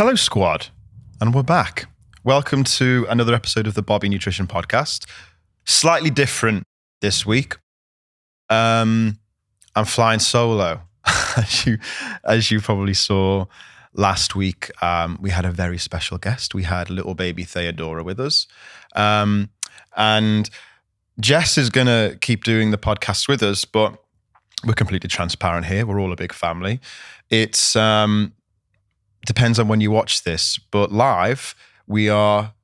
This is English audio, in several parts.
Hello, squad, and we're back. Welcome to another episode of the Bobby Nutrition Podcast. Slightly different this week. I'm flying solo. as you probably saw last week, we had a very special guest. We had little baby Theodora with us. And Jess is going to keep doing the podcast with us, but we're completely transparent here. We're all a big family. It's depends on when you watch this, but live, we are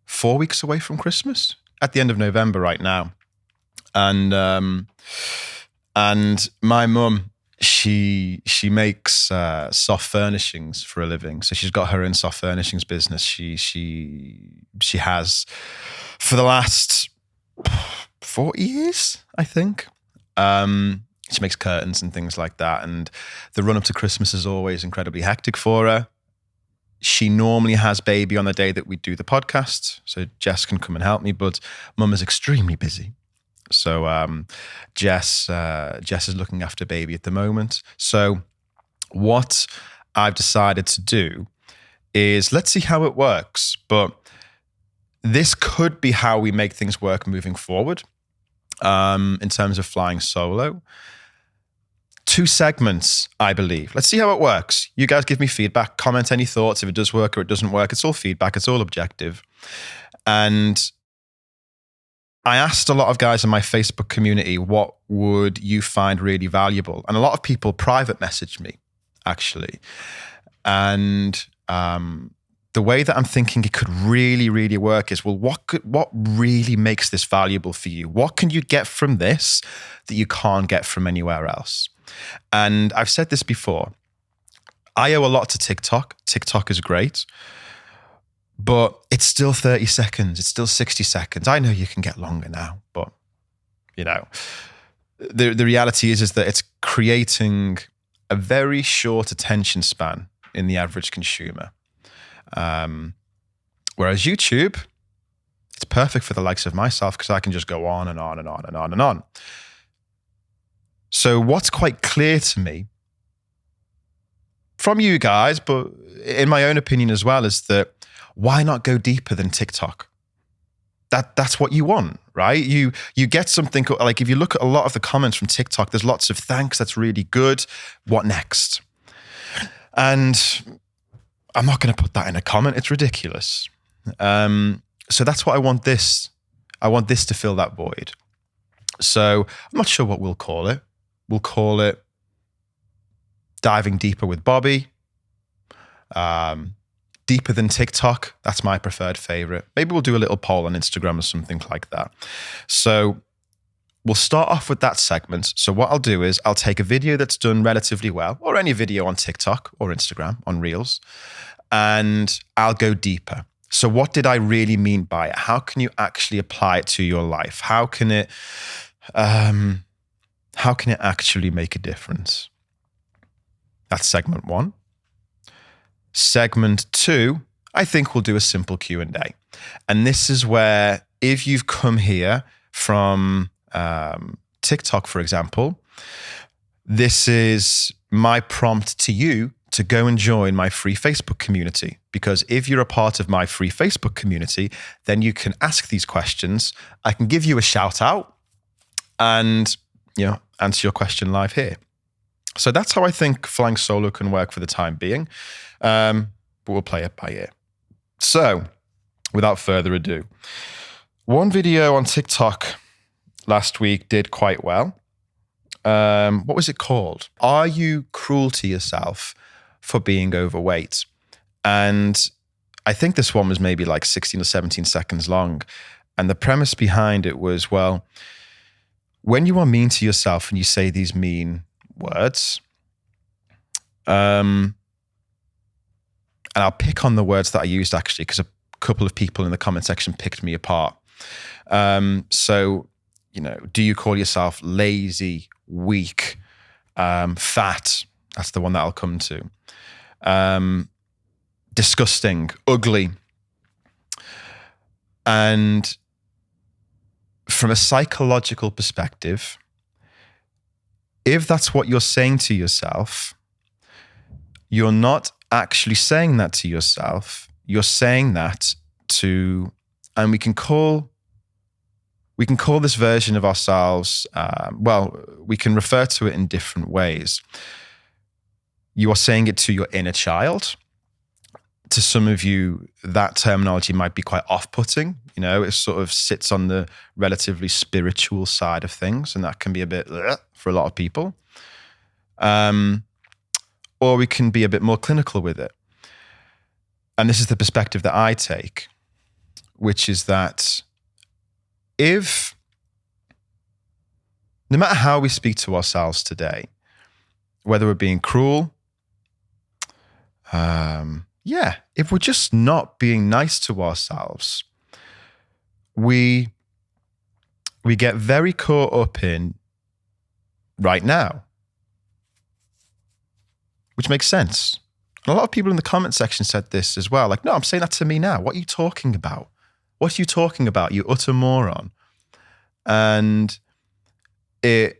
4 weeks away from Christmas, at the end of November right now. And my mum, she makes soft furnishings for a living. So she's got her own soft furnishings business. She has for the last 40 years, I think. She makes curtains and things like that. And the run up to Christmas is always incredibly hectic for her. She normally has baby on the day that we do the podcast, so Jess can come and help me, but mum is extremely busy. So Jess is looking after baby at the moment. So what I've decided to do is let's see how it works. But this could be how we make things work moving forward in terms of flying solo. 2 segments, I believe. Let's see how it works. You guys give me feedback, comment any thoughts. If it does work or it doesn't work, it's all feedback. It's all objective. And I asked a lot of guys in my Facebook community, what would you find really valuable? And a lot of people private messaged me, actually. And the way that I'm thinking it could really, really work is, well, what really makes this valuable for you? What can you get from this that you can't get from anywhere else? And I've said this before. I owe a lot to TikTok. TikTok is great. But it's still 30 seconds. It's still 60 seconds. I know you can get longer now, but you know, the reality is that it's creating a very short attention span in the average consumer. Whereas YouTube, it's perfect for the likes of myself because I can just go on and on and on and on and on. So what's quite clear to me from you guys, but in my own opinion as well, is that why not go deeper than TikTok? That's what you want, right? You get something like, if you look at a lot of the comments from TikTok, there's lots of thanks, that's really good. What next? And I'm not going to put that in a comment. It's ridiculous. So that's what I want this to fill that void. So I'm not sure what we'll call it. We'll call it Diving Deeper with Bobby. Deeper than TikTok. That's my preferred favorite. Maybe we'll do a little poll on Instagram or something like that. So we'll start off with that segment. So what I'll do is I'll take a video that's done relatively well, or any video on TikTok or Instagram on Reels, and I'll go deeper. So what did I really mean by it? How can you actually apply it to your life? How can it actually make a difference? That's segment 1. Segment 2, I think we'll do a simple Q&A. And this is where, if you've come here from TikTok, for example, this is my prompt to you to go and join my free Facebook community. Because if you're a part of my free Facebook community, then you can ask these questions. I can give you a shout out and, answer your question live here. So that's how I think flying solo can work for the time being. But we'll play it by ear. So without further ado, one video on TikTok last week did quite well. What was it called? Are you cruel to yourself for being overweight? And I think this one was maybe like 16 or 17 seconds long. And the premise behind it was, well, when you are mean to yourself and you say these mean words, and I'll pick on the words that I used actually, because a couple of people in the comment section picked me apart. So, do you call yourself lazy, weak, fat? That's the one that I'll come to. Disgusting, ugly. And from a psychological perspective, if that's what you're saying to yourself, you're not actually saying that to yourself, you're saying that to, and we can call this version of ourselves, we can refer to it in different ways. You are saying it to your inner child. To some of you, that terminology might be quite off-putting. It sort of sits on the relatively spiritual side of things, and that can be a bit for a lot of people. Or we can be a bit more clinical with it. And this is the perspective that I take, which is that if, no matter how we speak to ourselves today, whether we're being cruel, if we're just not being nice to ourselves, we get very caught up in right now, which makes sense. And a lot of people in the comment section said this as well. Like, no, I'm saying that to me now. What are you talking about? What are you talking about, you utter moron? And I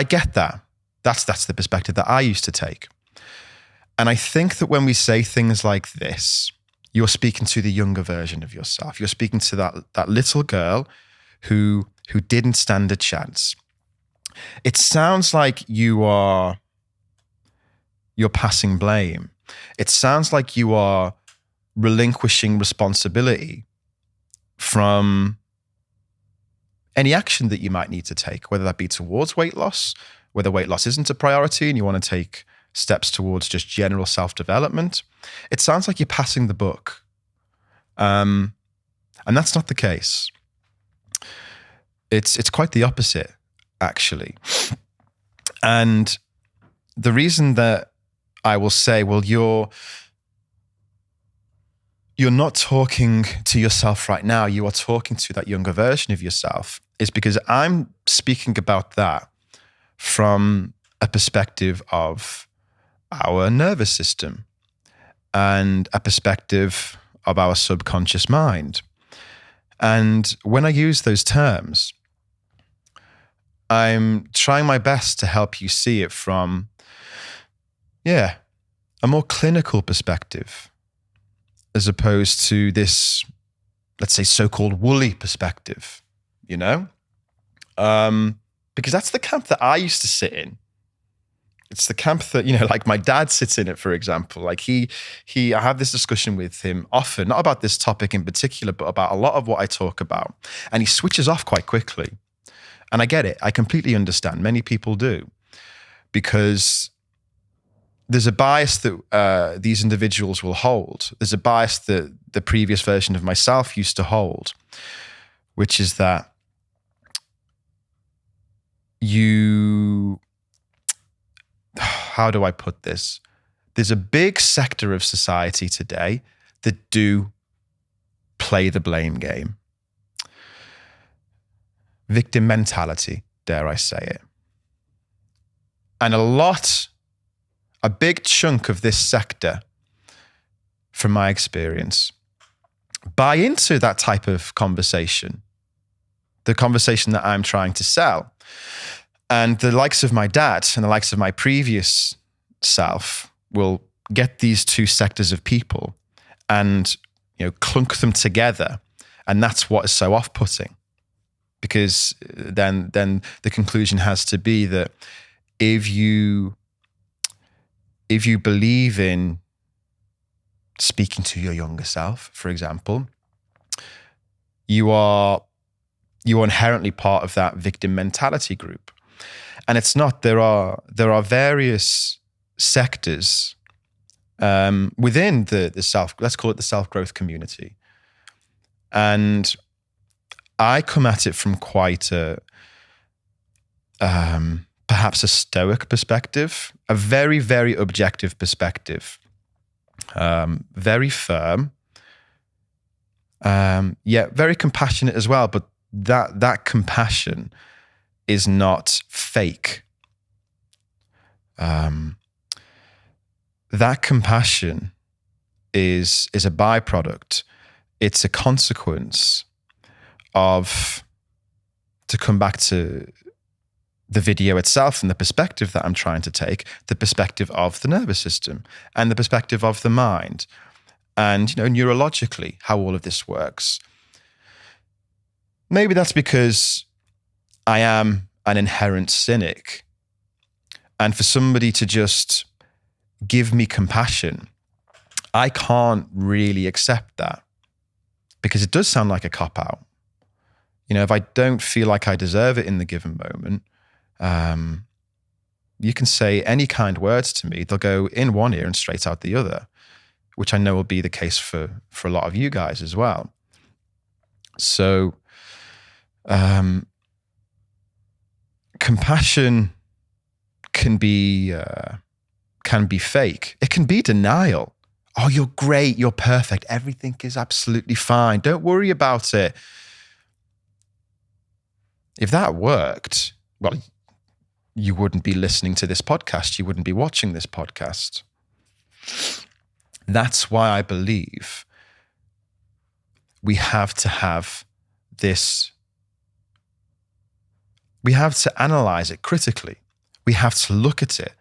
get that. That's the perspective that I used to take. And I think that when we say things like this, you're speaking to the younger version of yourself. You're speaking to that little girl who didn't stand a chance. It sounds like you're passing blame. It sounds like you are relinquishing responsibility from any action that you might need to take, whether that be towards weight loss, whether weight loss isn't a priority and you want to take steps towards just general self-development. It sounds like you're passing the buck. And that's not the case. It's quite the opposite, actually. And the reason that I will say, well, you're not talking to yourself right now, you are talking to that younger version of yourself, is because I'm speaking about that from a perspective of our nervous system and a perspective of our subconscious mind. And when I use those terms, I'm trying my best to help you see it from, a more clinical perspective, as opposed to this, let's say, so-called woolly perspective, because that's the camp that I used to sit in. It's the camp that, like my dad sits in it, for example. Like I have this discussion with him often, not about this topic in particular, but about a lot of what I talk about. And he switches off quite quickly. And I get it. I completely understand. Many people do. Because there's a bias that these individuals will hold. There's a bias that the previous version of myself used to hold, which is that how do I put this? There's a big sector of society today that do play the blame game. Victim mentality, dare I say it. And a big chunk of this sector, from my experience, buy into that type of conversation, the conversation that I'm trying to sell. And the likes of my dad and the likes of my previous self will get these two sectors of people and, clunk them together. And that's what is so off-putting. Because then the conclusion has to be that if you believe in speaking to your younger self, for example, you are inherently part of that victim mentality group. And it's not. There are various sectors within the let's call it the self-growth community. And I come at it from quite perhaps a stoic perspective, a very, very objective perspective, very firm, yet very compassionate as well. But that compassion is not fake. That compassion is a byproduct. It's a consequence of, to come back to the video itself and the perspective that I'm trying to take, the perspective of the nervous system and the perspective of the mind, and neurologically how all of this works. Maybe that's because I am an inherent cynic, and for somebody to just give me compassion, I can't really accept that, because it does sound like a cop-out. If I don't feel like I deserve it in the given moment, you can say any kind words to me, they'll go in one ear and straight out the other, which I know will be the case for a lot of you guys as well. So compassion can be fake. It can be denial. Oh, you're great, you're perfect, everything is absolutely fine, don't worry about it. If that worked, well, you wouldn't be listening to this podcast. You wouldn't be watching this podcast. That's why I believe we have to have this. We have to analyze it critically. We have to look at it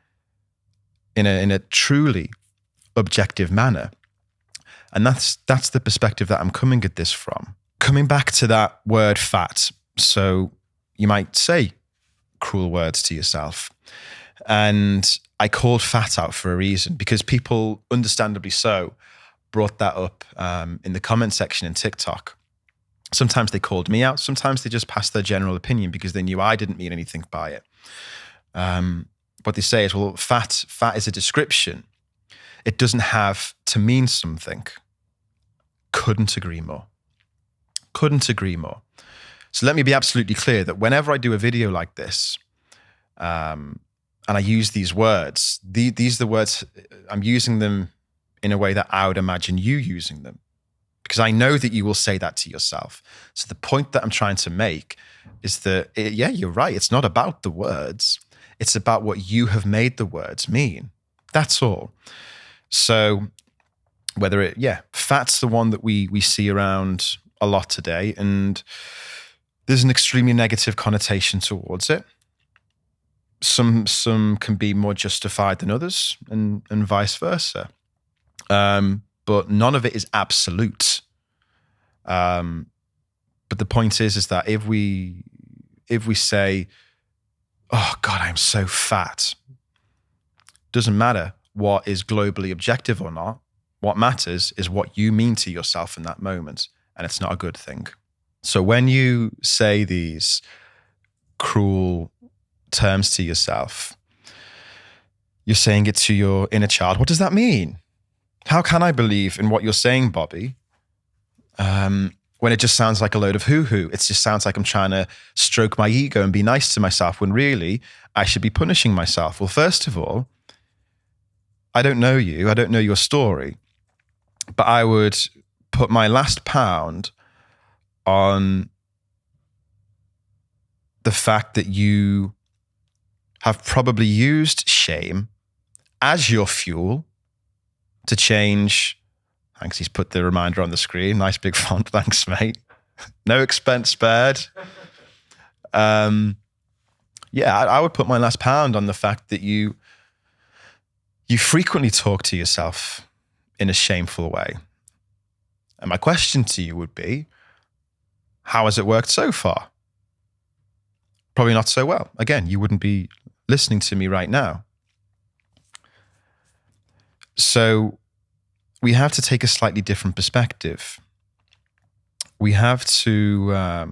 in a truly objective manner. And that's the perspective that I'm coming at this from. Coming back to that word fat. So you might say cruel words to yourself. And I called fat out for a reason, because people, understandably so, brought that up in the comment section in TikTok. Sometimes they called me out. Sometimes they just passed their general opinion because they knew I didn't mean anything by it. What they say is, well, fat is a description. It doesn't have to mean something. Couldn't agree more. Couldn't agree more. So let me be absolutely clear that whenever I do a video like this, and I use these words, these are the words, I'm using them in a way that I would imagine you using them, because I know that you will say that to yourself. So the point that I'm trying to make is that, yeah, you're right. It's not about the words. It's about what you have made the words mean. That's all. So whether fat's the one that we see around a lot today, and there's an extremely negative connotation towards it. Some can be more justified than others, and vice versa. But none of it is absolute. But the point is that if we say, oh God, I'm so fat, doesn't matter what is globally objective or not. What matters is what you mean to yourself in that moment, and it's not a good thing. So when you say these cruel terms to yourself, you're saying it to your inner child. What does that mean? How can I believe in what you're saying, Bobby, when it just sounds like a load of hoo-hoo? It just sounds like I'm trying to stroke my ego and be nice to myself, when really I should be punishing myself. Well, first of all, I don't know you. I don't know your story. But I would put my last pound on the fact that you have probably used shame as your fuel to change. Thanks, he's put the reminder on the screen. Nice big font. Thanks, mate. No expense spared. I would put my last pound on the fact that you frequently talk to yourself in a shameful way. And my question to you would be, how has it worked so far? Probably not so well. Again, you wouldn't be listening to me right now. So we have to take a slightly different perspective. We have to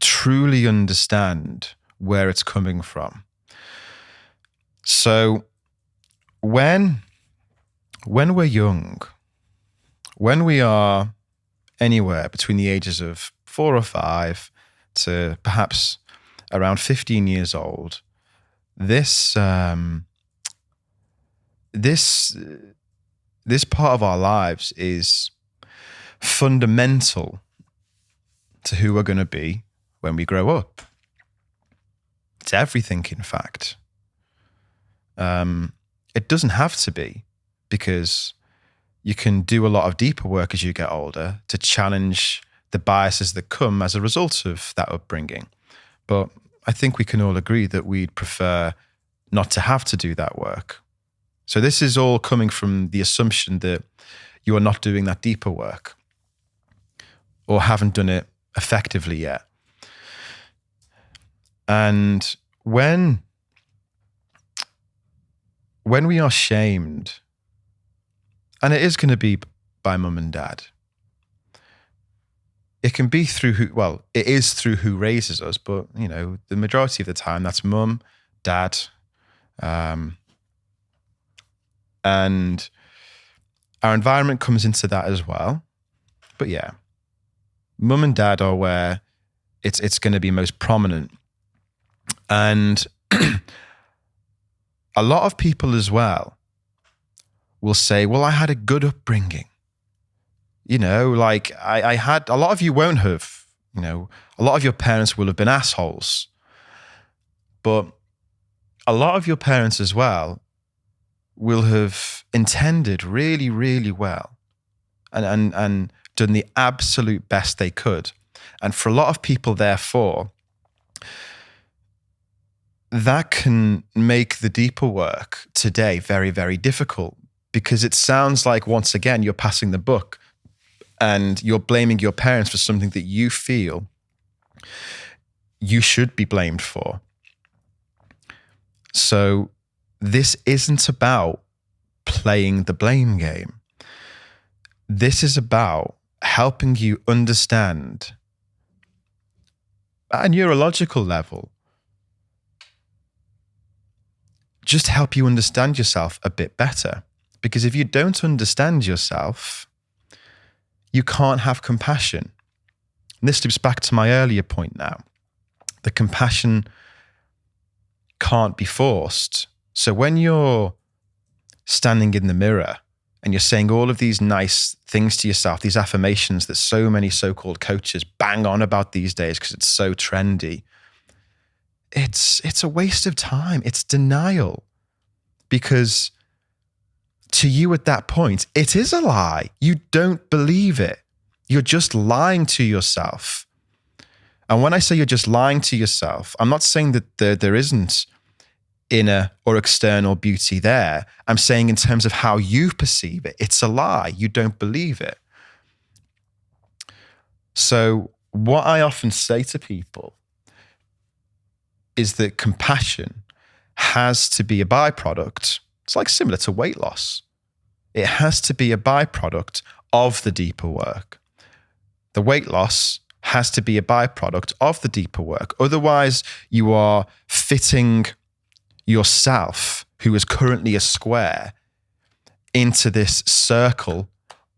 truly understand where it's coming from. So when we're young, when we are anywhere between the ages of 4 or 5 to perhaps around 15 years old, this part of our lives is fundamental to who we're going to be when we grow up. It's everything, in fact. It doesn't have to be, because you can do a lot of deeper work as you get older to challenge the biases that come as a result of that upbringing. But I think we can all agree that we'd prefer not to have to do that work. So this is all coming from the assumption that you are not doing that deeper work or haven't done it effectively yet. And when we are shamed, and it is going to be by mum and dad, it can be through it is through who raises us, but the majority of the time that's mum, dad, and our environment comes into that as well. But yeah, mum and dad are where it's going to be most prominent. And a lot of people as well will say, well, I had a good upbringing. I had, a lot of you won't have, a lot of your parents will have been assholes. But a lot of your parents as well will have intended really, really well and done the absolute best they could. And for a lot of people, therefore, that can make the deeper work today very, very difficult, because it sounds like, once again, you're passing the buck and you're blaming your parents for something that you feel you should be blamed for. So this isn't about playing the blame game. This is about helping you understand at a neurological level, just help you understand yourself a bit better. Because if you don't understand yourself, you can't have compassion. And this loops back to my earlier point now. The compassion can't be forced. So when you're standing in the mirror and you're saying all of these nice things to yourself, these affirmations that so many so-called coaches bang on about these days because it's so trendy, it's a waste of time. It's denial. Because to you at that point, it is a lie. You don't believe it. You're just lying to yourself. And when I say you're just lying to yourself, I'm not saying that there isn't inner or external beauty there. I'm saying in terms of how you perceive it, it's a lie. You don't believe it. So what I often say to people is that compassion has to be a byproduct. It's like similar to weight loss. It has to be a byproduct of the deeper work. The weight loss has to be a byproduct of the deeper work. Otherwise, you are fitting yourself, who is currently a square, into this circle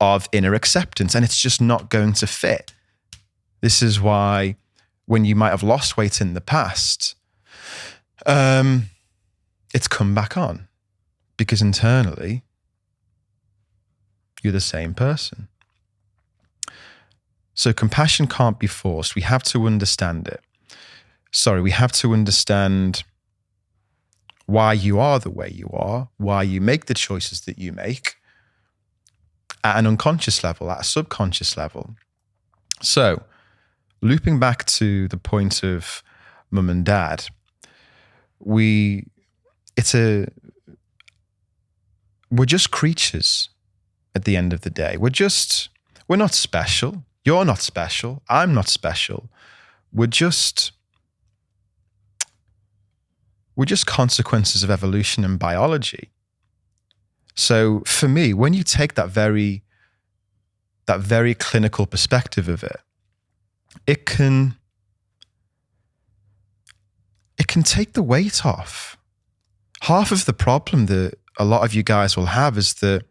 of inner acceptance, and it's just not going to fit. This is why when you might have lost weight in the past, it's come back on, because internally you're the same person. So compassion can't be forced. We have to understand it. We have to understand why you are the way you are, why you make the choices that you make at an unconscious level, at a subconscious level. So looping back to the point of mum and dad, we're just creatures at the end of the day. We're not special. You're not special. I'm not special. We're just consequences of evolution and biology. So for me, when you take that very clinical perspective of it, it can take the weight off. Half of the problem that a lot of you guys will have is that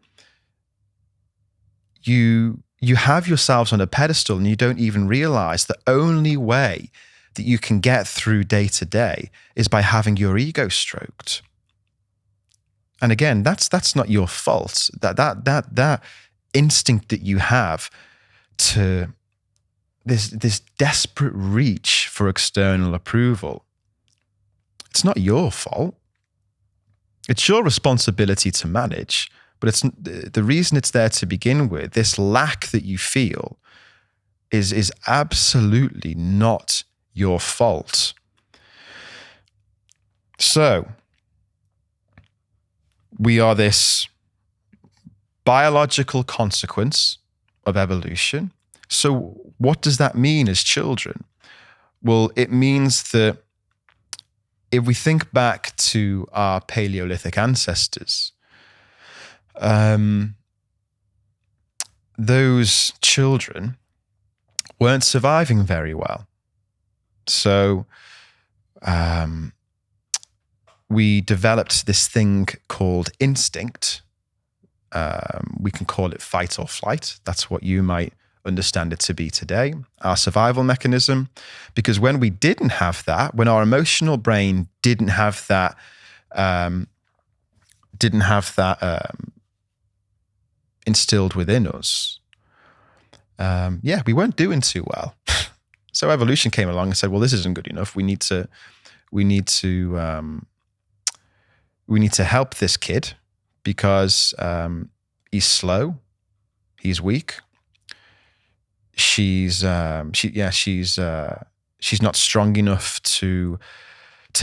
you have yourselves on a pedestal and you don't even realize the only way that you can get through day to day is by having your ego stroked. And again, that's not your fault. That instinct that you have to this desperate reach for external approval, it's not your fault. It's your responsibility to manage, but it's the reason it's there to begin with. This lack that you feel is absolutely not your fault. So we are this biological consequence of evolution. So what does that mean as children? Well, it means that if we think back to our Paleolithic ancestors, those children weren't surviving very well. So we developed this thing called instinct. We can call it fight or flight. That's what you might understand it to be today, our survival mechanism. Because when we didn't have that, when our emotional brain didn't have that instilled within us, we weren't doing too well. So evolution came along and said, well, this isn't good enough. We need to help this kid because he's slow, he's weak. She's not strong enough to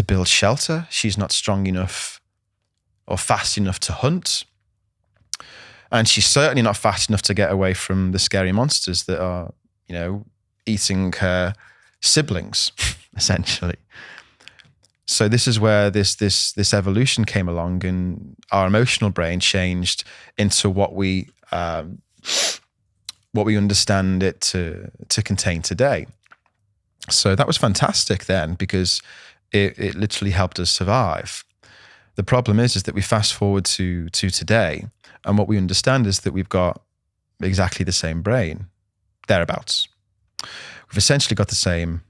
build shelter. She's not strong enough or fast enough to hunt. And she's certainly not fast enough to get away from the scary monsters that are, eating her siblings, essentially. So this is where this evolution came along, and our emotional brain changed into what we understand it to contain today. So that was fantastic then, because it literally helped us survive. The problem is that we fast forward to today, and what we understand is that we've got exactly the same brain, thereabouts. We've essentially got the same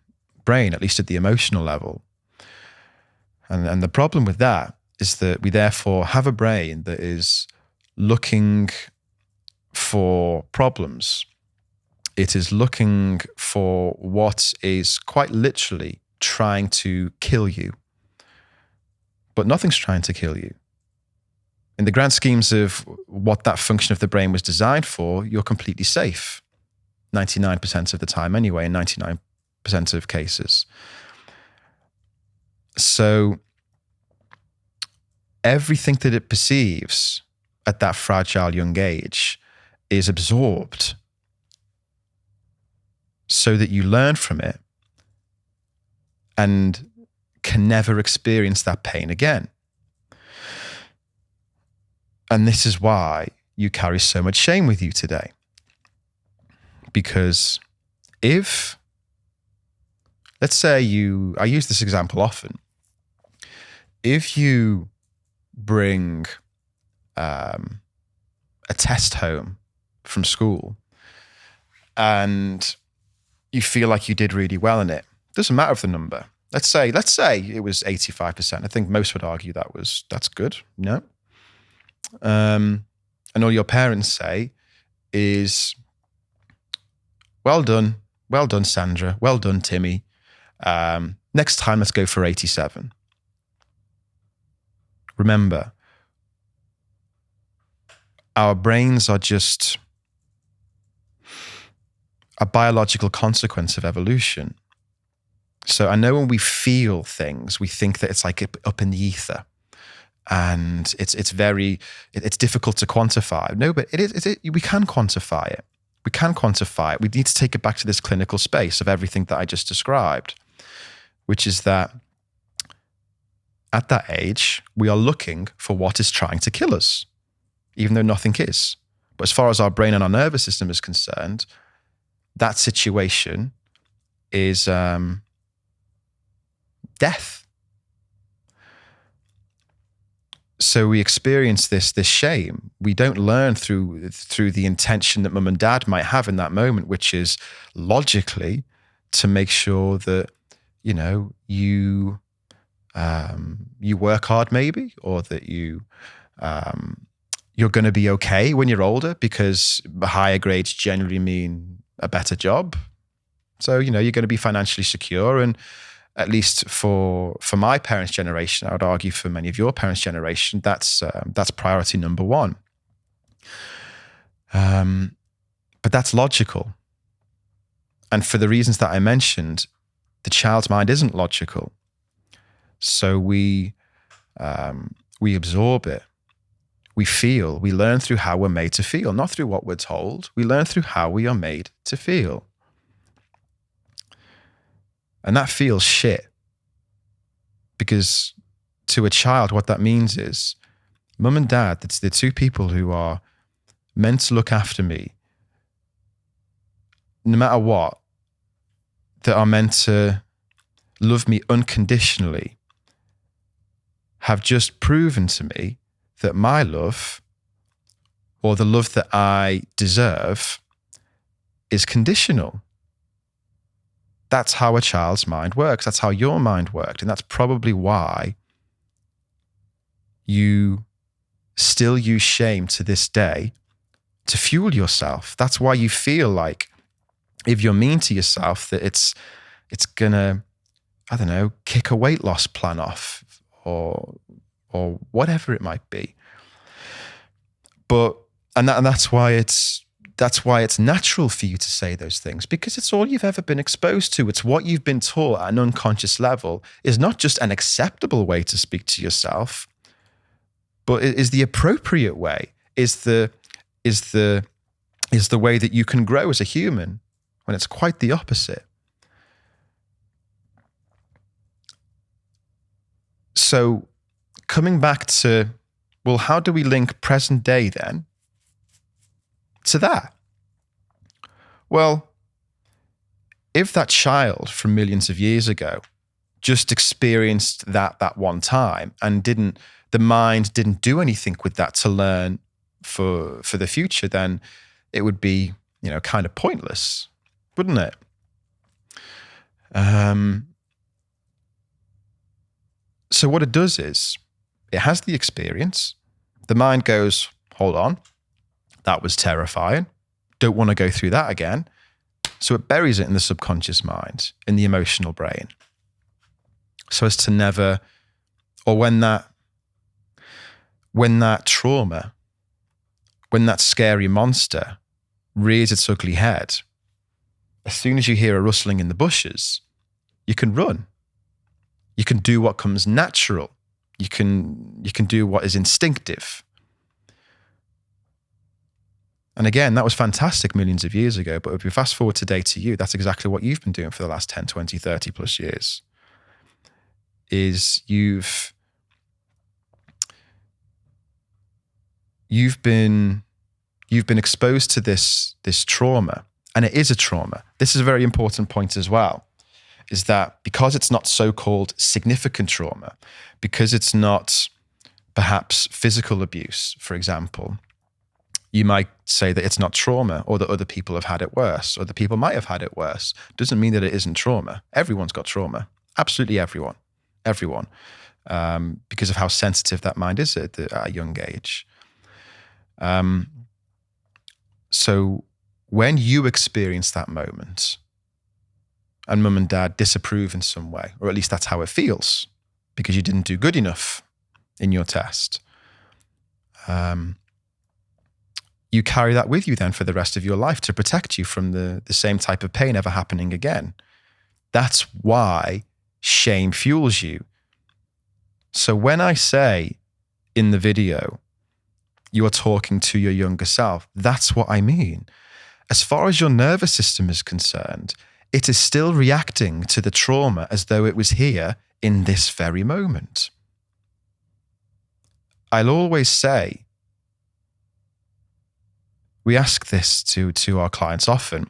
brain, at least at the emotional level. And the problem with that is that we therefore have a brain that is looking for problems. It is looking for what is quite literally trying to kill you. But nothing's trying to kill you. In the grand schemes of what that function of the brain was designed for, you're completely safe. 99% of the time anyway, in 99% of cases. So everything that it perceives at that fragile young age is absorbed so that you learn from it and can never experience that pain again. And this is why you carry so much shame with you today. Because if, let's say I use this example often, if you bring a test home from school and you feel like you did really well in it, doesn't matter of the number. Let's say it was 85%. I think most would argue that's good. No. And all your parents say is, well done, Sandra. Well done, Timmy. Next time, let's go for 87. Remember, our brains are just a biological consequence of evolution. So I know when we feel things, we think that it's like up in the ether, and it's difficult to quantify. No, but we can quantify it. We can quantify it. We need to take it back to this clinical space of everything that I just described, which is that at that age, we are looking for what is trying to kill us, even though nothing is. But as far as our brain and our nervous system is concerned, that situation is death. So we experience this shame. We don't learn through the intention that mum and dad might have in that moment, which is logically to make sure that, you work hard maybe, or that you're going to be okay when you're older, because higher grades generally mean a better job. So, you're going to be financially secure. And at least for my parents' generation, I would argue for many of your parents' generation, that's priority number one. But that's logical. And for the reasons that I mentioned, the child's mind isn't logical. So we absorb it. We feel. We learn through how we're made to feel, not through what we're told. We learn through how we are made to feel. And that feels shit. Because to a child, what that means is, mum and dad, that's the two people who are meant to look after me, no matter what, that are meant to love me unconditionally, have just proven to me that my love, or the love that I deserve, is conditional. That's how a child's mind works. That's how your mind worked. And that's probably why you still use shame to this day to fuel yourself. That's why you feel like if you're mean to yourself, that it's gonna, I don't know, kick a weight loss plan off or whatever it might be. But that's why it's natural for you to say those things, because it's all you've ever been exposed to. It's what you've been taught at an unconscious level is not just an acceptable way to speak to yourself, but it is the appropriate way, is the way that you can grow as a human, when it's quite the opposite. So coming back to, well, how do we link present day then to that? Well, if that child from millions of years ago just experienced that one time and the mind didn't do anything with that to learn for the future, then it would be, kind of pointless, wouldn't it? So what it does is, it has the experience. The mind goes, hold on, that was terrifying. Don't want to go through that again. So it buries it in the subconscious mind, in the emotional brain. So as to never, or when that trauma, when that scary monster rears its ugly head, as soon as you hear a rustling in the bushes, you can run. You can do what comes natural. You can do what is instinctive. And again, that was fantastic millions of years ago, but if we fast forward today to you, that's exactly what you've been doing for the last 10, 20, 30 plus years. Is you've been exposed to this trauma, and it is a trauma. This is a very important point as well, is that because it's not so-called significant trauma, because it's not perhaps physical abuse, for example, you might say that it's not trauma, or that other people have had it worse, or that people might have had it worse. Doesn't mean that it isn't trauma. Everyone's got trauma. Absolutely everyone. Because of how sensitive that mind is at a young age. So when you experience that moment and mum and dad disapprove in some way, or at least that's how it feels, because you didn't do good enough in your test, you carry that with you then for the rest of your life to protect you from the same type of pain ever happening again. That's why shame fuels you. So when I say in the video, you are talking to your younger self, that's what I mean. As far as your nervous system is concerned, it is still reacting to the trauma as though it was here in this very moment. I'll always say, we ask this to our clients often,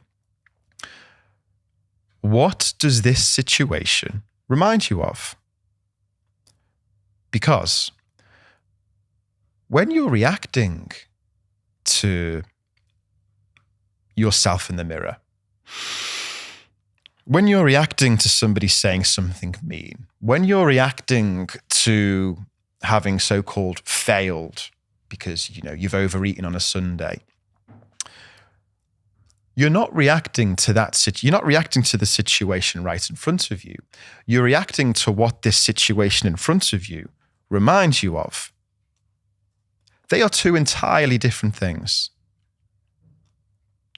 what does this situation remind you of? Because when you're reacting to yourself in the mirror, when you're reacting to somebody saying something mean, when you're reacting to having so-called failed because you've overeaten on a Sunday, you're not reacting to you're not reacting to the situation right in front of you. You're reacting to what this situation in front of you reminds you of. They are two entirely different things.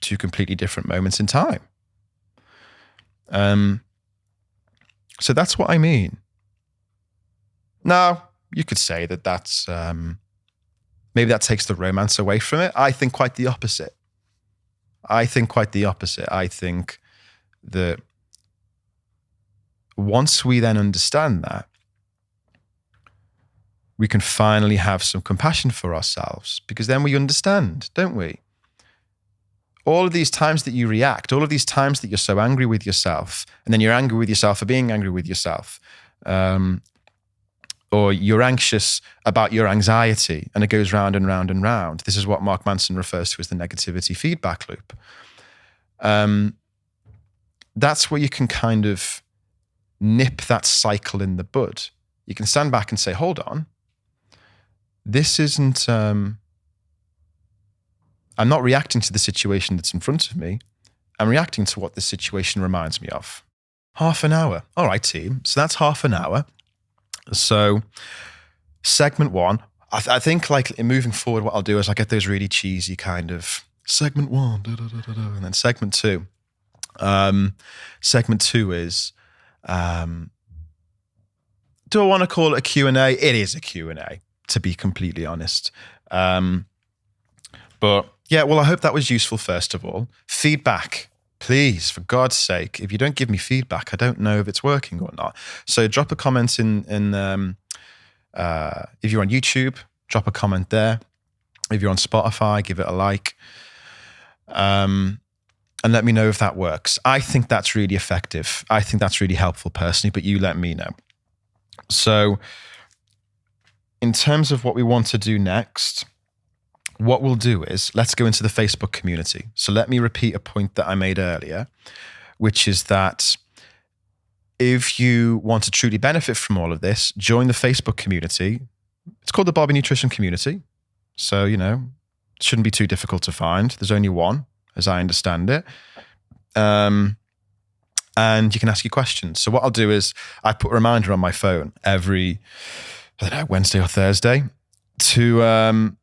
Two completely different moments in time. So that's what I mean. Now, you could say that that's maybe that takes the romance away from it. I think quite the opposite. I think that once we then understand that, we can finally have some compassion for ourselves, because then we understand, don't we? All of these times that you react, all of these times that you're so angry with yourself, and then you're angry with yourself for being angry with yourself, or you're anxious about your anxiety, and it goes round and round and round. This is what Mark Manson refers to as the negativity feedback loop. That's where you can kind of nip that cycle in the bud. You can stand back and say, hold on, this isn't, I'm not reacting to the situation that's in front of me. I'm reacting to what this situation reminds me of. Half an hour. All right, team. So that's half an hour. So segment one, I think like moving forward, what I'll do is I get those really cheesy kind of segment one, and then segment two. Segment two is, do I want to call it a Q&A? It is a Q&A, to be completely honest. But yeah, well, I hope that was useful, first of all. Feedback, please, for God's sake. If you don't give me feedback, I don't know if it's working or not. So drop a comment if you're on YouTube, drop a comment there. If you're on Spotify, give it a like. And let me know if that works. I think that's really effective. I think that's really helpful personally, but you let me know. So in terms of what we want to do next, what we'll do is let's go into the Facebook community. So let me repeat a point that I made earlier, which is that if you want to truly benefit from all of this, join the Facebook community. It's called the Bobby Nutrition Community. So, it shouldn't be too difficult to find. There's only one, as I understand it. And you can ask your questions. So what I'll do is I put a reminder on my phone every, Wednesday or Thursday to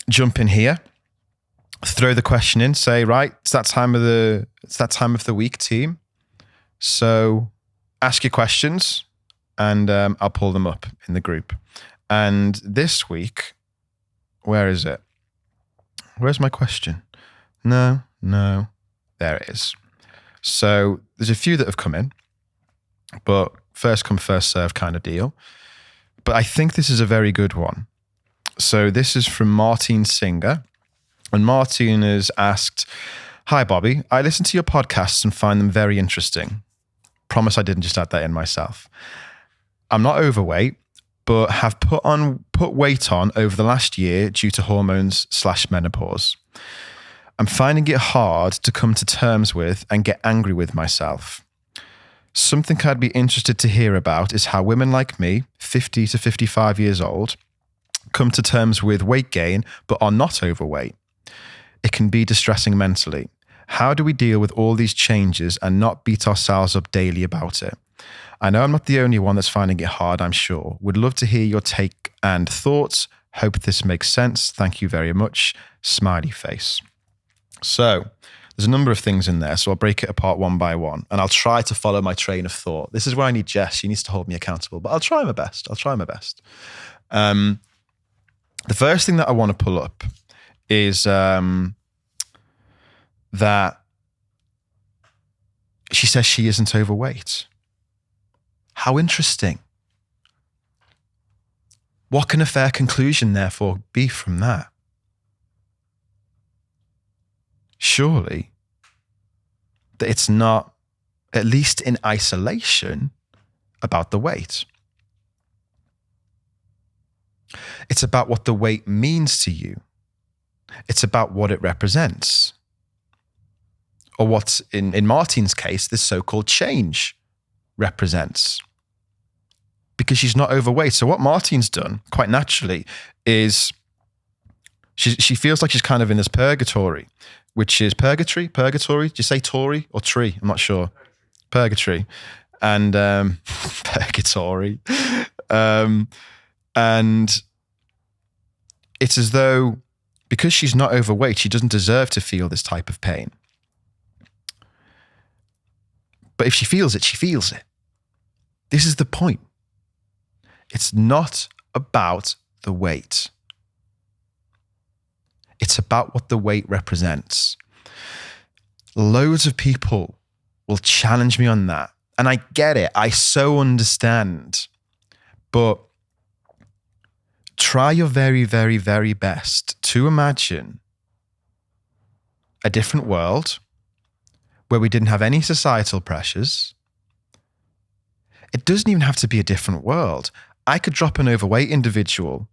jump in here, throw the question in, say, right, it's that time of the week, team. So ask your questions and I'll pull them up in the group. And this week, where is it? Where's my question? No, there it is. So there's a few that have come in, but first come, first serve kind of deal. But I think this is a very good one. So this is from Martine Singer. And Martine has asked, hi, Bobby. I listen to your podcasts and find them very interesting. Promise I didn't just add that in myself. I'm not overweight, but have put weight on over the last year due to hormones/menopause. I'm finding it hard to come to terms with and get angry with myself. Something I'd be interested to hear about is how women like me, 50 to 55 years old, come to terms with weight gain but are not overweight. It can be distressing mentally. How do we deal with all these changes and not beat ourselves up daily about it? I know I'm not the only one that's finding it hard, I'm sure. Would love to hear your take and thoughts. Hope this makes sense. Thank you very much. Smiley face. So there's a number of things in there, so I'll break it apart one by one, and I'll try to follow my train of thought. This is where I need Jess. She needs to hold me accountable, but I'll try my best. The first thing that I want to pull up is that she says she isn't overweight. How interesting. What can a fair conclusion, therefore, be from that? Surely that it's not, at least in isolation, about the weight. It's about what the weight means to you. It's about what it represents. Or what, in Martine's case, this so-called change represents. Because she's not overweight. So what Martine's done, quite naturally, is she feels like she's kind of in this purgatory, which is purgatory? Do you say Tory or tree? I'm not sure. Purgatory. And purgatory. And it's as though, because she's not overweight, she doesn't deserve to feel this type of pain. But if she feels it, she feels it. This is the point. It's not about the weight. It's about what the weight represents. Loads of people will challenge me on that. And I get it. I so understand. But try your very, very, very best to imagine a different world where we didn't have any societal pressures. It doesn't even have to be a different world. I could drop an overweight individual,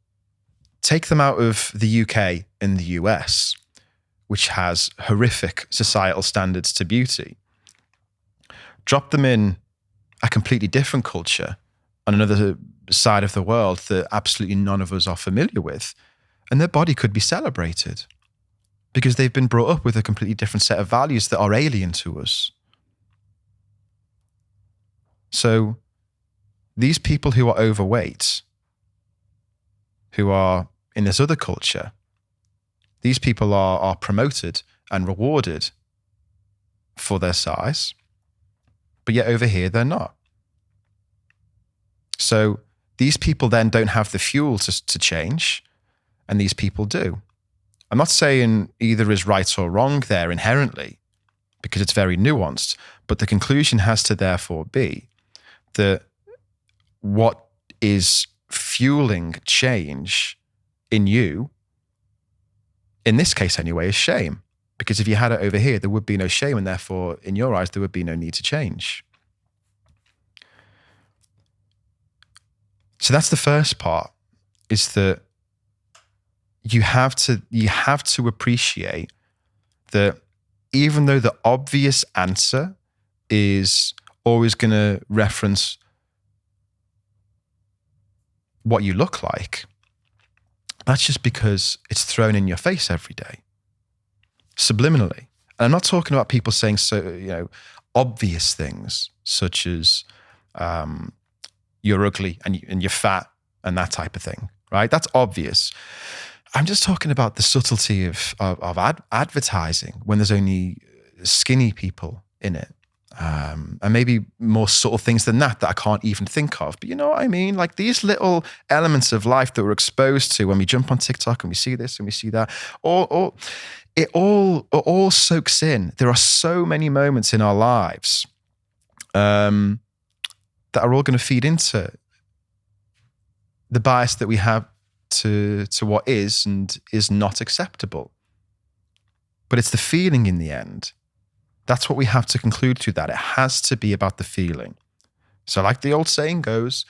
take them out of the UK and the US, which has horrific societal standards to beauty, drop them in a completely different culture on another side of the world that absolutely none of us are familiar with, and their body could be celebrated because they've been brought up with a completely different set of values that are alien to us. So these people who are overweight, who are in this other culture, these people are promoted and rewarded for their size, but yet over here they're not. So these people then don't have the fuel to change, and these people do. I'm not saying either is right or wrong there inherently, because it's very nuanced, but the conclusion has to therefore be that what is fueling change in you, in this case anyway, is shame. Because if you had it over here, there would be no shame, and therefore, in your eyes, there would be no need to change. So that's the first part, is that you have to appreciate that even though the obvious answer is always going to reference what you look like, that's just because it's thrown in your face every day, subliminally. And I'm not talking about people saying obvious things such as you're ugly and you're fat and that type of thing, right? That's obvious. I'm just talking about the subtlety of advertising when there's only skinny people in it. And maybe more subtle things than that I can't even think of. But you know what I mean? Like these little elements of life that we're exposed to when we jump on TikTok and we see this and we see that, it all soaks in. There are so many moments in our lives that are all going to feed into the bias that we have to what is and is not acceptable. But it's the feeling in the end. That's what we have to conclude to that. It has to be about the feeling. So like the old saying goes,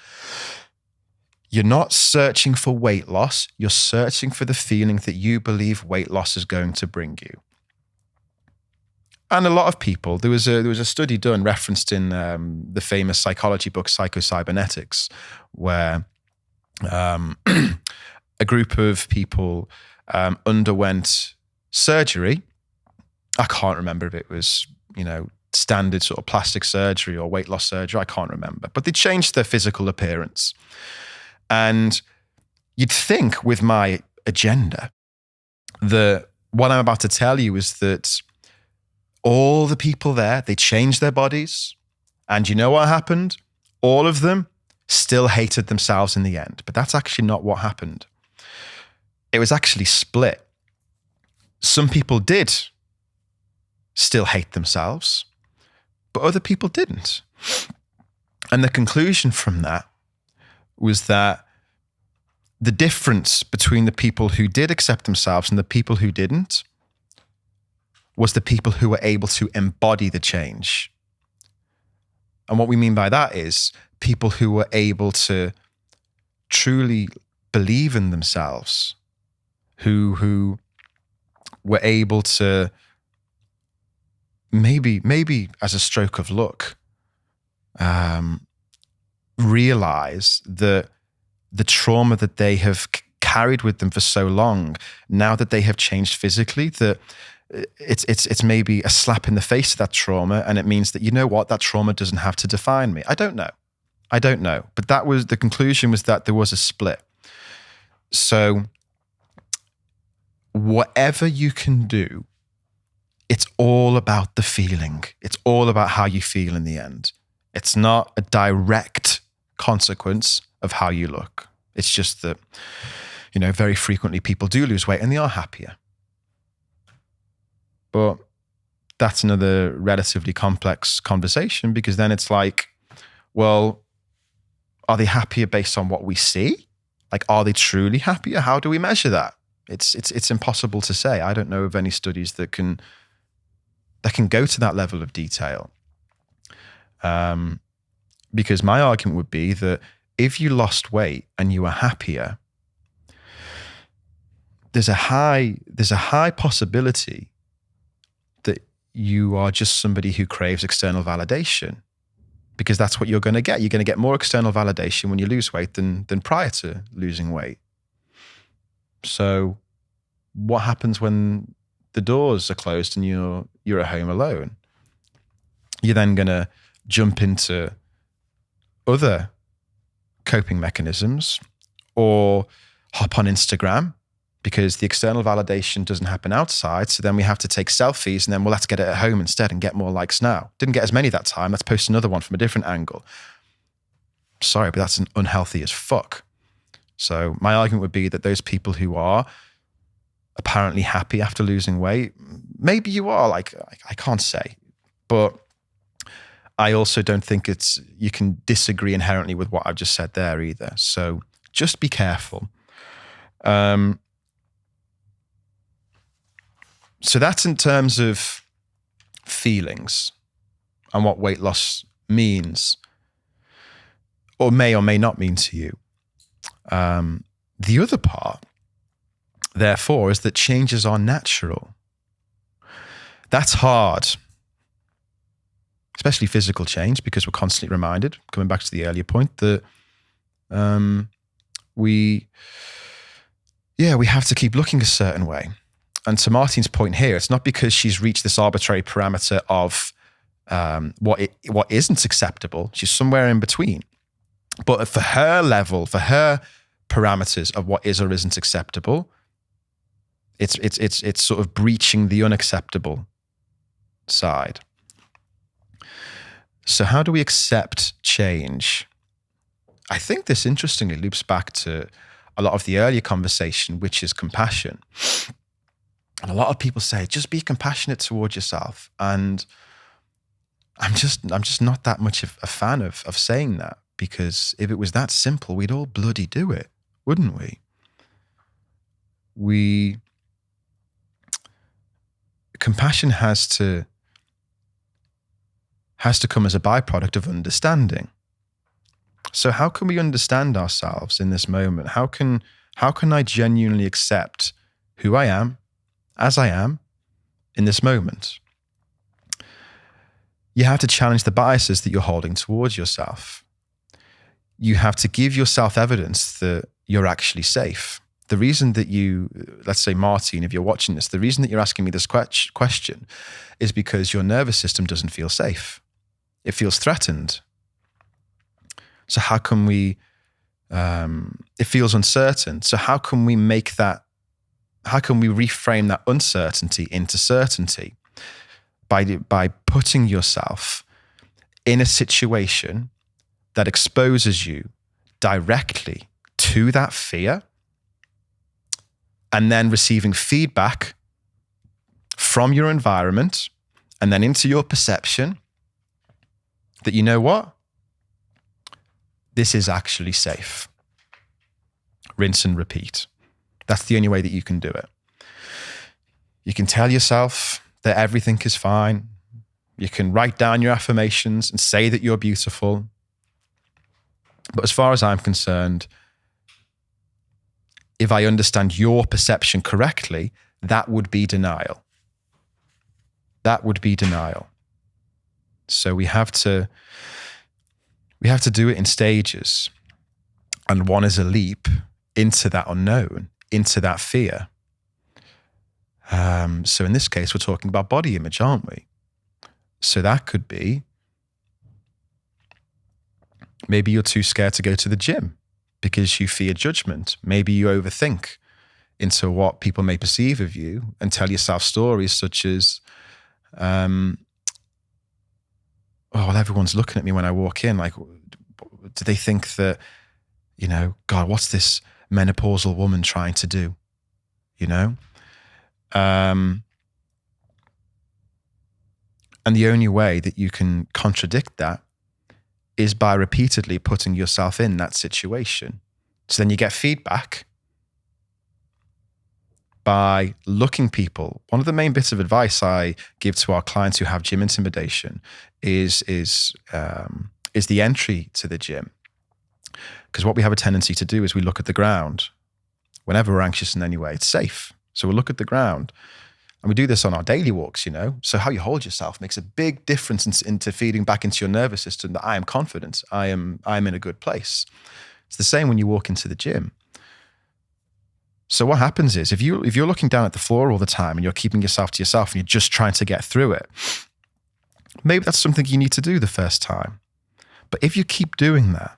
you're not searching for weight loss. You're searching for the feeling that you believe weight loss is going to bring you. And a lot of people, there was a study done referenced in the famous psychology book, Psycho-Cybernetics, where a group of people underwent surgery. I can't remember if it was, standard sort of plastic surgery or weight loss surgery. I can't remember. But they changed their physical appearance. And you'd think with my agenda that what I'm about to tell you is that all the people there, they changed their bodies. And you know what happened? All of them still hated themselves in the end. But that's actually not what happened. It was actually split. Some people did still hate themselves, but other people didn't. And the conclusion from that was that the difference between the people who did accept themselves and the people who didn't was the people who were able to embody the change. And what we mean by that is people who were able to truly believe in themselves, who were able to maybe as a stroke of luck, realize that the trauma that they have carried with them for so long, now that they have changed physically, that it's maybe a slap in the face of that trauma, and it means that, you know what, that trauma doesn't have to define me. I don't know. But that was the conclusion, was that there was a split. So whatever you can do it's all about the feeling. It's all about how you feel in the end. It's not a direct consequence of how you look. It's just that, very frequently people do lose weight and they are happier. But that's another relatively complex conversation, because then it's like, well, are they happier based on what we see? Like, are they truly happier? How do we measure that? It's impossible to say. I don't know of any studies that can go to that level of detail. Because my argument would be that if you lost weight and you were happier, there's a high possibility that you are just somebody who craves external validation, because that's what you're going to get. You're going to get more external validation when you lose weight than prior to losing weight. So what happens when the doors are closed and you're at home alone? You're then going to jump into other coping mechanisms, or hop on Instagram, because the external validation doesn't happen outside. So then we have to take selfies, and then, well, let's get it at home instead and get more likes now. Didn't get as many that time. Let's post another one from a different angle. Sorry, but that's unhealthy as fuck. So my argument would be that those people who are apparently happy after losing weight, maybe you are, like, I can't say, but I also don't think you can disagree inherently with what I've just said there either. So just be careful. So that's in terms of feelings and what weight loss means, or may not mean to you. The other part, therefore, is that changes are natural. That's hard, especially physical change, because we're constantly reminded, coming back to the earlier point, that we have to keep looking a certain way. And to Martine's point here, it's not because she's reached this arbitrary parameter of what isn't acceptable. She's somewhere in between. But for her level, for her parameters of what is or isn't acceptable, it's sort of breaching the unacceptable side. So how do we accept change? I think this interestingly loops back to a lot of the earlier conversation, which is compassion. And a lot of people say, just be compassionate towards yourself. And I'm just not that much of a fan of saying that, because if it was that simple, we'd all bloody do it, wouldn't we? Compassion has to come as a byproduct of understanding. So how can we understand ourselves in this moment? How can I genuinely accept who I am, as I am, in this moment? You have to challenge the biases that you're holding towards yourself. You have to give yourself evidence that you're actually safe. The reason that let's say, Martine, if you're watching this, the reason that you're asking me this question is because your nervous system doesn't feel safe. It feels threatened. So how can we, it feels uncertain. So how can we reframe that uncertainty into certainty? By putting yourself in a situation that exposes you directly to that fear, and then receiving feedback from your environment and then into your perception that, you know what? This is actually safe. Rinse and repeat. That's the only way that you can do it. You can tell yourself that everything is fine. You can write down your affirmations and say that you're beautiful. But as far as I'm concerned, if I understand your perception correctly, that would be denial. That would be denial. So we have to do it in stages. And one is a leap into that unknown, into that fear. So in this case, we're talking about body image, aren't we? So that could be, maybe you're too scared to go to the gym because you fear judgment. Maybe you overthink into what people may perceive of you and tell yourself stories such as, Oh, well, everyone's looking at me when I walk in. Like, do they think that, God, what's this menopausal woman trying to do? And the only way that you can contradict that is by repeatedly putting yourself in that situation. So then you get feedback by looking people. One of the main bits of advice I give to our clients who have gym intimidation is the entry to the gym. Because what we have a tendency to do is we look at the ground. Whenever we're anxious in any way, it's safe. So we'll look at the ground. And we do this on our daily walks, So how you hold yourself makes a big difference into feeding back into your nervous system that I am confident, I am in a good place. It's the same when you walk into the gym. So what happens is if you're looking down at the floor all the time and you're keeping yourself to yourself and you're just trying to get through it, maybe that's something you need to do the first time. But if you keep doing that,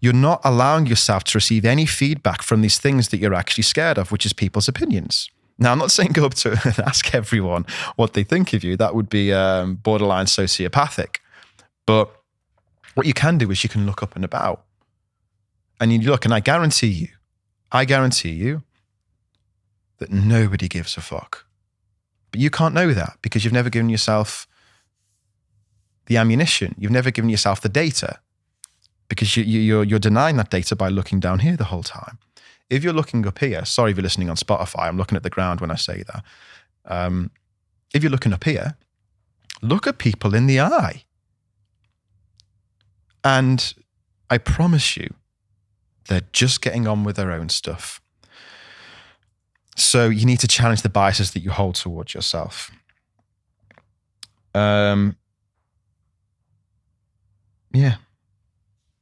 you're not allowing yourself to receive any feedback from these things that you're actually scared of, which is people's opinions. Now, I'm not saying go up to and ask everyone what they think of you. That would be borderline sociopathic. But what you can do is you can look up and about. And you look, and I guarantee you that nobody gives a fuck. But you can't know that because you've never given yourself the ammunition. You've never given yourself the data because you're denying that data by looking down here the whole time. If you're looking up here, sorry if you're listening on Spotify, I'm looking at the ground when I say that. If you're looking up here, look at people in the eye. And I promise you, they're just getting on with their own stuff. So you need to challenge the biases that you hold towards yourself. Yeah.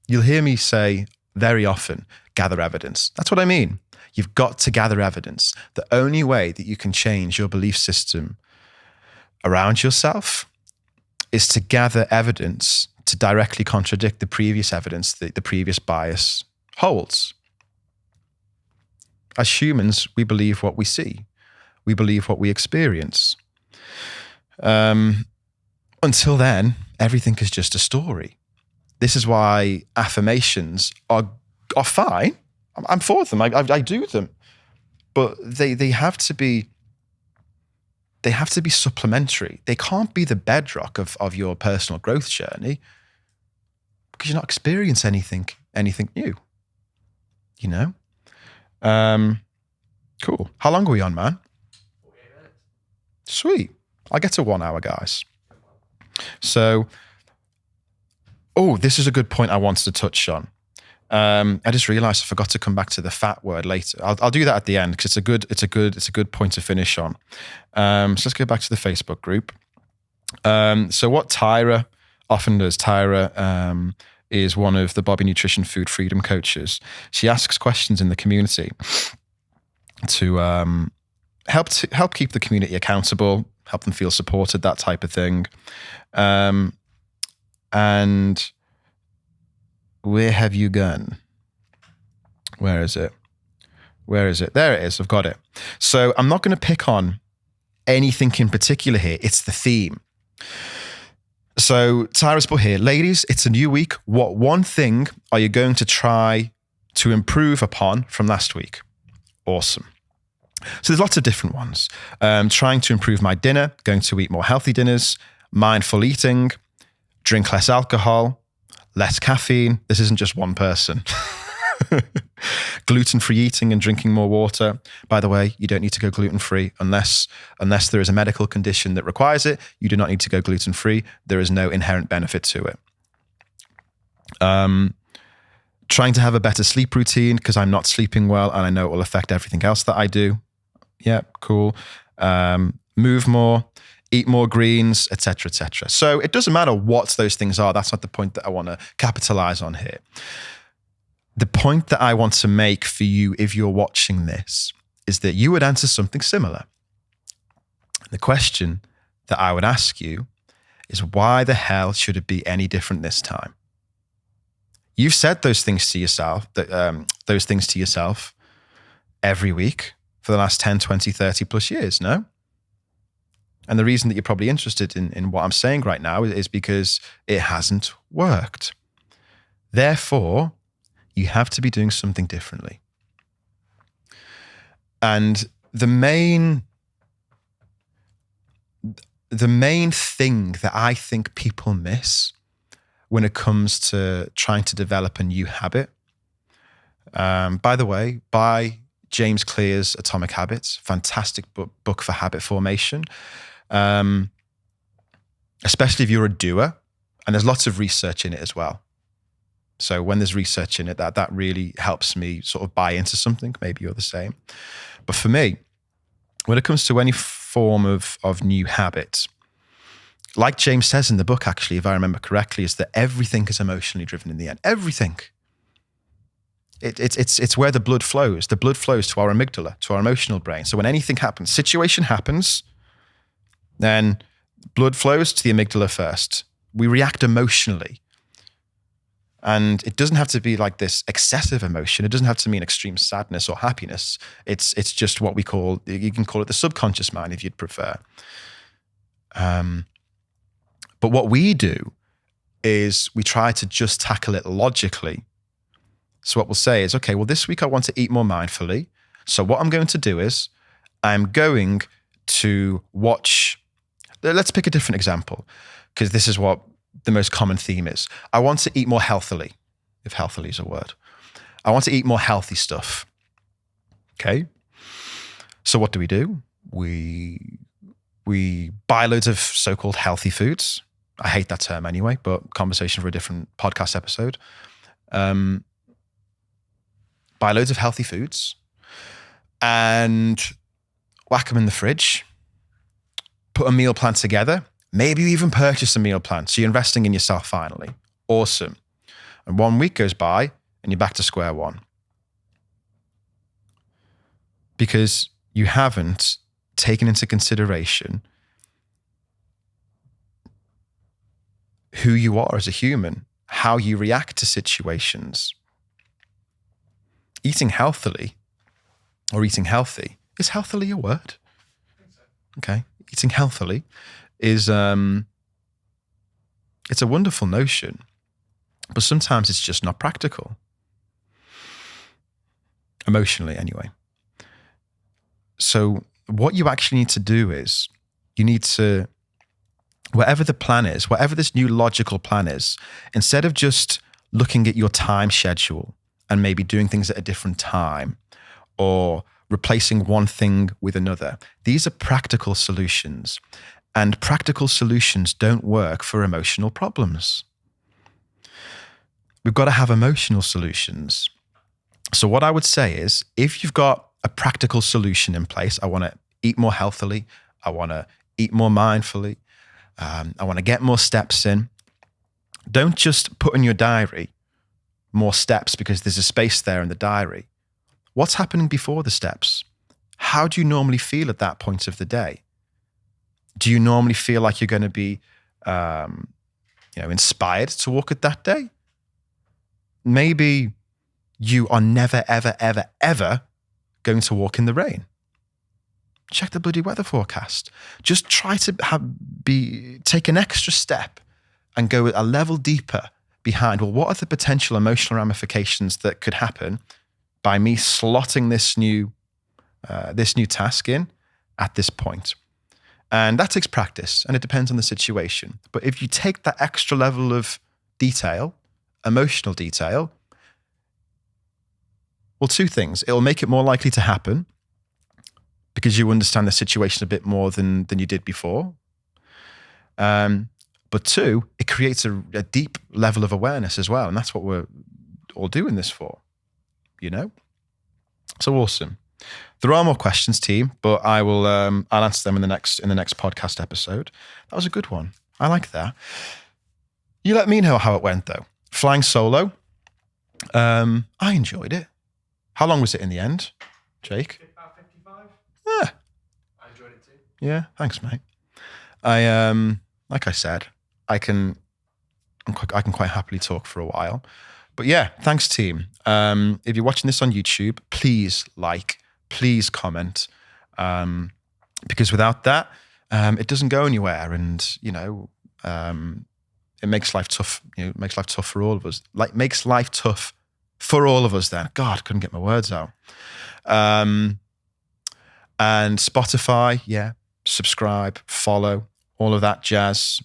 You'll hear me say very often, gather evidence. That's what I mean. You've got to gather evidence. The only way that you can change your belief system around yourself is to gather evidence to directly contradict the previous evidence that the previous bias holds. As humans, we believe what we see. We believe what we experience. Until then, everything is just a story. This is why affirmations are fine. I'm for them. I do them, but they have to be supplementary. They can't be the bedrock of your personal growth journey because you're not experiencing anything new. Cool. How long are we on, man? 48 minutes. Sweet. I'll get to 1 hour, guys. So, this is a good point I wanted to touch on. I just realized I forgot to come back to the fat word later. I'll do that at the end because it's a good point to finish on. So let's go back to the Facebook group. So what Tyra often does, Tyra is one of the Bobby Nutrition Food Freedom coaches. She asks questions in the community to help keep the community accountable, help them feel supported, that type of thing. And where have you gone? Where is it? There it is. I've got it. So I'm not going to pick on anything in particular here. It's the theme. So Tyra's put here, ladies, it's a new week. What one thing are you going to try to improve upon from last week? Awesome. So there's lots of different ones. Trying to improve my dinner, going to eat more healthy dinners, mindful eating, drink less alcohol, less caffeine. This isn't just one person. Gluten-free eating and drinking more water. By the way, you don't need to go gluten-free unless there is a medical condition that requires it. You do not need to go gluten-free. There is no inherent benefit to it. Trying to have a better sleep routine because I'm not sleeping well and I know it will affect everything else that I do. Yeah, cool. Move more, eat more greens, etc., etc. So it doesn't matter what those things are. That's not the point that I want to capitalize on here. The point that I want to make for you, if you're watching this, is that you would answer something similar. The question that I would ask you is, why the hell should it be any different this time? You've said those things to yourself, every week for the last 10, 20, 30 plus years, no? And the reason that you're probably interested in what I'm saying right now is because it hasn't worked. Therefore, you have to be doing something differently. And the main thing that I think people miss when it comes to trying to develop a new habit, by the way, buy James Clear's Atomic Habits, fantastic book for habit formation, especially if you're a doer, and there's lots of research in it as well. So when there's research in it, that really helps me sort of buy into something. Maybe you're the same. But for me, when it comes to any form of new habits, like James says in the book, actually, if I remember correctly, is that everything is emotionally driven in the end. Everything. It's where the blood flows. The blood flows to our amygdala, to our emotional brain. So when anything happens, situation happens, then blood flows to the amygdala first. We react emotionally. And it doesn't have to be like this excessive emotion. It doesn't have to mean extreme sadness or happiness. It's just what we call, you can call it the subconscious mind if you'd prefer. But what we do is we try to just tackle it logically. So what we'll say is, okay, well, this week I want to eat more mindfully. So what I'm going to do is I'm going to watch, let's pick a different example, because this is what the most common theme is. I want to eat more healthily, if healthily is a word. I want to eat more healthy stuff. Okay. So what do? We buy loads of so-called healthy foods. I hate that term anyway, but conversation for a different podcast episode. Buy loads of healthy foods and whack them in the fridge. Put a meal plan together. Maybe you even purchase a meal plan. So you're investing in yourself finally. Awesome. And 1 week goes by and you're back to square one. Because you haven't taken into consideration who you are as a human, how you react to situations. Eating healthily or eating healthy, is healthily a word? I think so. Okay. Eating healthily is, it's a wonderful notion, but sometimes it's just not practical. Emotionally anyway. So what you actually need to do is you need to, whatever the plan is, whatever this new logical plan is, instead of just looking at your time schedule and maybe doing things at a different time or replacing one thing with another, these are practical solutions. And practical solutions don't work for emotional problems. We've got to have emotional solutions. So what I would say is, if you've got a practical solution in place, I want to eat more healthily, I want to eat more mindfully, I want to get more steps in. Don't just put in your diary more steps because there's a space there in the diary. What's happening before the steps? How do you normally feel at that point of the day? Do you normally feel like you're going to be, inspired to walk it that day? Maybe you are never, ever, ever, ever going to walk in the rain. Check the bloody weather forecast. Just try to take an extra step and go a level deeper behind, well, what are the potential emotional ramifications that could happen by me slotting this new task in at this point? And that takes practice and it depends on the situation. But if you take that extra level of detail, emotional detail, well, two things. It'll make it more likely to happen because you understand the situation a bit more than you did before. But two, it creates a deep level of awareness as well. And that's what we're all doing this for, So awesome. There are more questions, team, but I'll answer them in the next podcast episode. That was a good one. I like that. You let me know how it went though. Flying solo. I enjoyed it. How long was it in the end, Jake? About 55. Yeah. I enjoyed it too. Yeah, thanks, mate. I like I said, I can quite happily talk for a while. But yeah, thanks, team. If you're watching this on YouTube, please like, please comment, because without that, it doesn't go anywhere. And, it makes life tough. It makes life tough for all of us. Makes life tough for all of us then. God, couldn't get my words out. And Spotify, yeah, subscribe, follow, all of that jazz.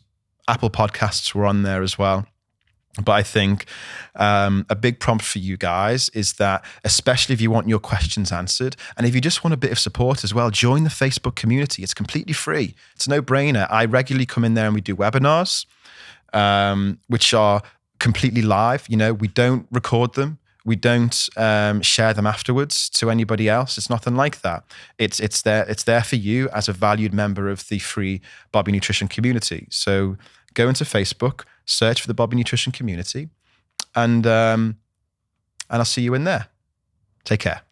Apple Podcasts were on there as well. But I think a big prompt for you guys is that, especially if you want your questions answered, and if you just want a bit of support as well, join the Facebook community. It's completely free. It's a no-brainer. I regularly come in there and we do webinars, which are completely live. We don't record them. We don't share them afterwards to anybody else. It's nothing like that. It's there for you as a valued member of the free Bobby Nutrition community. So go into Facebook, search for the Bobby Nutrition community, and I'll see you in there. Take care.